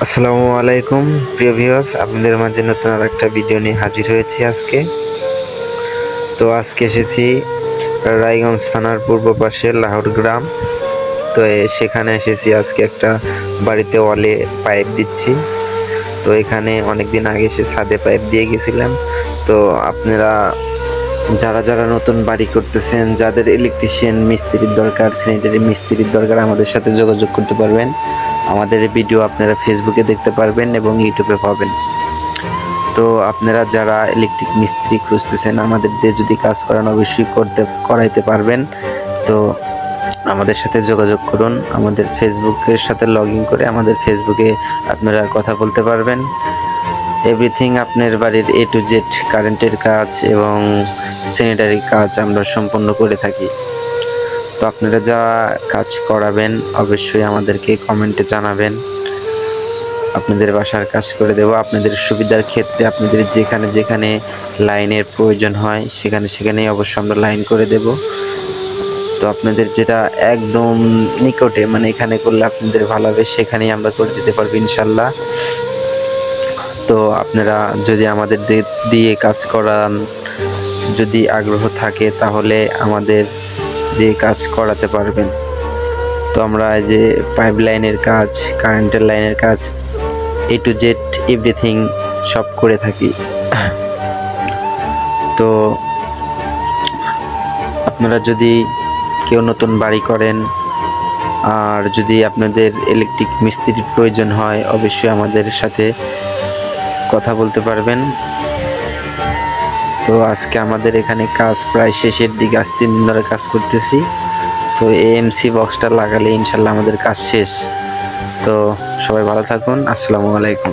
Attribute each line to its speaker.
Speaker 1: আসসালামু আলাইকুম প্রিয় ভিউয়ার্স, আপনাদের মাঝে নতুন আর একটা ভিডিও নিয়ে হাজির হয়েছি আজকে। তো আজকে এসেছি রায়গঞ্জ থানার পূর্ব পাশে লাহোর গ্রাম। তো সেখানে এসেছি আজকে একটা বাড়িতে ওয়ালে পাইপ দিচ্ছি। তো এখানে অনেকদিন আগে এসে ছাদে পাইপ দিয়ে গেছিলাম। তো আপনারা যারা যারা নতুন বাড়ি করতেছেন, যাদের ইলেকট্রিশিয়ান মিস্ত্রির দরকার, স্যানিটারি মিস্ত্রির দরকার, আমাদের সাথে যোগাযোগ করতে পারবেন। আমাদের এই ভিডিও আপনারা ফেসবুকে দেখতে পারবেন এবং ইউটিউবে পাবেন। তো আপনারা যারা ইলেকট্রিক মিস্ত্রি খুঁজতেছেন, আমাদের দিয়ে যদি কাজ করান অবশ্যই করাইতে পারবেন। তো আমাদের সাথে যোগাযোগ করুন। আমাদের ফেসবুকের সাথে লগ ইন করে আমাদের ফেসবুকে আপনারা কথা বলতে পারবেন। এভরিথিং আপনার বাড়ির A to Z কারেন্টের কাজ এবং স্যানিটারি কাজ আমরা সম্পন্ন করে থাকি। তো আপনারা যা কাজ করাবেন অবশ্যই আমাদেরকে কমেন্টে জানাবেন। আপনাদের বাসার কাজ করে দেব। আপনাদের সুবিধার ক্ষেত্রে আপনাদের যেখানে যেখানে লাইনের প্রয়োজন হয় সেখানেই অবশ্যই আমরা লাইন করে দেব। তো আপনাদের যেটা একদম নিকটে, মানে এখানে করলে আপনাদের ভালো হবে, সেখানেই আমরা করে দিতে পারবো ইনশাল্লাহ। তো আপনারা যদি আমাদের দিয়ে কাজ করান, যদি আগ্রহ থাকে তাহলে আমাদের দিয়ে কাজ করাতে পারবেন। তো আমরা এই যে পাইপ লাইনের কাজ, কারেন্টের লাইনের কাজ, A to Z এভরিথিং সব করে থাকি। তো আপনারা যদি কেউ নতুন বাড়ি করেন আর যদি আপনাদের ইলেকট্রিক মিস্ত্রির প্রয়োজন হয় অবশ্যই আমাদের সাথে কথা বলতে পারবেন। তো আজকে আমাদের এখানে কাজ প্রায় শেষের দিকে, আজ 3 দিন ধরে কাজ করতেছি। তো AMC বক্সটা লাগালে ইনশাল্লাহ আমাদের কাজ শেষ। তো সবাই ভালো থাকুন। আসসালামু আলাইকুম।